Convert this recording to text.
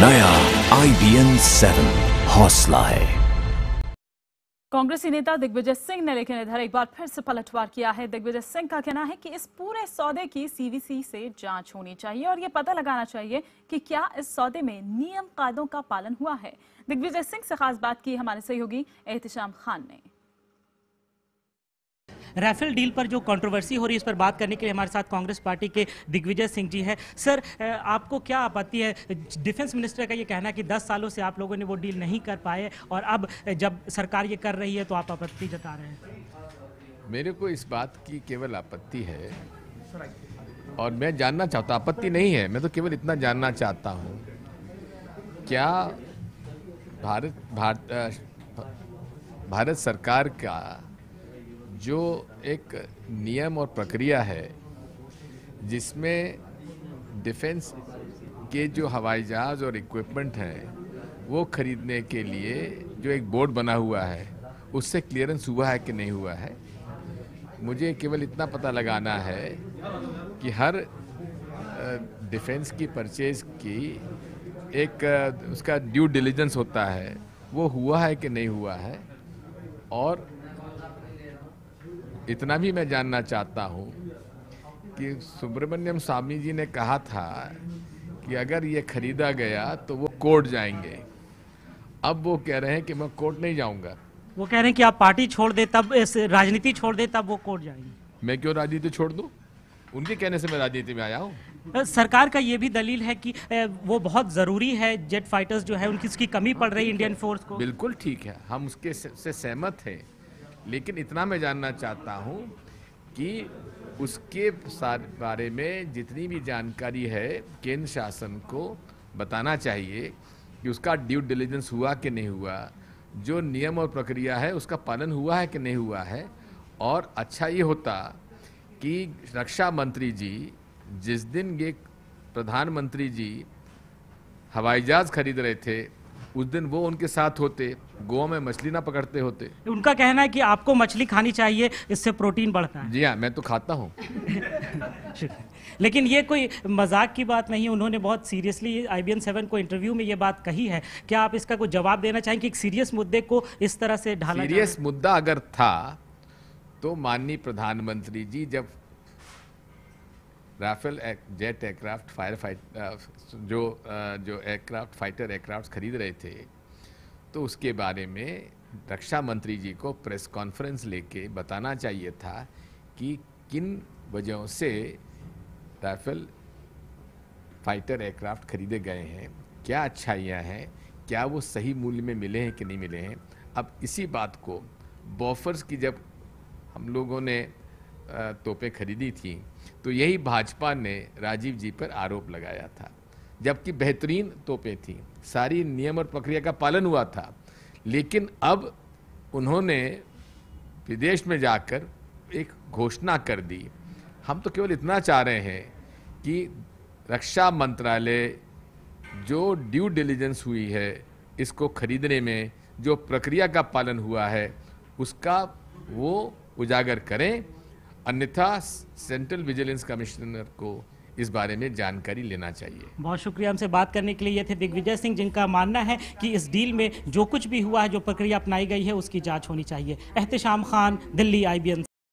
नया IBN 7 हौसला है। कांग्रेसी नेता दिग्विजय सिंह ने लेकिन इधर एक बार फिर से पलटवार किया है। दिग्विजय सिंह का कहना है कि इस पूरे सौदे की CVC से जांच होनी चाहिए और ये पता लगाना चाहिए कि क्या इस सौदे में नियम कायदों का पालन हुआ है। दिग्विजय सिंह से खास बात की हमारे सहयोगी एहतिशाम खान ने। राफेल डील पर जो कंट्रोवर्सी हो रही है इस पर बात करने के लिए हमारे साथ कांग्रेस पार्टी के दिग्विजय सिंह जी है। सर, आपको क्या आपत्ति है? डिफेंस मिनिस्टर का ये कहना है कि 10 सालों से आप लोगों ने वो डील नहीं कर पाए और अब जब सरकार ये कर रही है तो आप आपत्ति जता रहे हैं। मेरे को इस बात की केवल आपत्ति है और मैं जानना चाहता, आपत्ति नहीं है, मैं तो केवल इतना जानना चाहता हूँ, क्या भारत सरकार का जो एक नियम और प्रक्रिया है जिसमें डिफेंस के जो हवाई जहाज़ और इक्विपमेंट हैं वो खरीदने के लिए जो एक बोर्ड बना हुआ है उससे क्लियरेंस हुआ है कि नहीं हुआ है। मुझे केवल इतना पता लगाना है कि हर डिफेंस की परचेज की एक उसका ड्यू डिलिजेंस होता है, वो हुआ है कि नहीं हुआ है। और इतना भी मैं जानना चाहता हूँ कि सुब्रमण्यम स्वामी जी ने कहा था कि अगर ये खरीदा गया तो वो कोर्ट जाएंगे। अब वो कह रहे हैं कि मैं कोर्ट नहीं जाऊंगा। वो कह रहे हैं कि आप पार्टी छोड़ दे तब, इस राजनीति छोड़ दे तब वो कोर्ट जाएंगे। मैं क्यों राजनीति छोड़ दूं? उनके कहने से मैं राजनीति में आया हूँ। सरकार का ये भी दलील है कि वो बहुत ज़रूरी है, जेट फाइटर्स जो है उनकी इसकी कमी पड़ रही है इंडियन फोर्स को। बिल्कुल ठीक है, हम उसके से सहमत हैं, लेकिन इतना मैं जानना चाहता हूँ कि उसके बारे में जितनी भी जानकारी है केंद्र शासन को बताना चाहिए कि उसका ड्यू डिलिजेंस हुआ कि नहीं हुआ, जो नियम और प्रक्रिया है उसका पालन हुआ है कि नहीं हुआ है। और अच्छा ये होता कि रक्षा मंत्री जी जिस दिन ये प्रधानमंत्री जी हवाई जहाज खरीद रहे थे उस दिन वो उनके साथ होते, गोवा में मछली ना पकड़ते होते। उनका कहना है कि आपको मछली खानी चाहिए, इससे प्रोटीन बढ़ता है। जी हाँ, मैं तो खाता हूँ। लेकिन ये कोई मजाक की बात नहीं है, उन्होंने बहुत सीरियसली IBN 7 को इंटरव्यू में ये बात कही है। क्या आप इसका कोई जवाब देना चाहेंगे? एक सीरियस मुद्दे को इस तरह से ढाला? सीरियस मुद्दा अगर था तो माननीय प्रधानमंत्री जी जब राफेल जेट एयरक्राफ्ट जो एयरक्राफ्ट फाइटर एयरक्राफ्ट खरीद रहे थे तो उसके बारे में रक्षा मंत्री जी को प्रेस कॉन्फ्रेंस लेके बताना चाहिए था कि किन वजहों से राफेल फाइटर एयरक्राफ्ट खरीदे गए हैं, क्या अच्छाइयाँ हैं, क्या वो सही मूल्य में मिले हैं कि नहीं मिले हैं। अब इसी बात को बॉफर्स की जब हम लोगों ने तोपें खरीदी थी तो यही भाजपा ने राजीव जी पर आरोप लगाया था, जबकि बेहतरीन तोपें थी, सारी नियम और प्रक्रिया का पालन हुआ था। लेकिन अब उन्होंने विदेश में जाकर एक घोषणा कर दी। हम तो केवल इतना चाह रहे हैं कि रक्षा मंत्रालय जो ड्यू डिलिजेंस हुई है इसको खरीदने में जो प्रक्रिया का पालन हुआ है उसका वो उजागर करें, अन्यथा सेंट्रल विजिलेंस कमिश्नर को इस बारे में जानकारी लेना चाहिए। बहुत शुक्रिया हमसे बात करने के लिए। ये थे दिग्विजय सिंह, जिनका मानना है कि इस डील में जो कुछ भी हुआ है, जो प्रक्रिया अपनाई गई है, उसकी जांच होनी चाहिए। एहतिशाम खान, दिल्ली, IBN।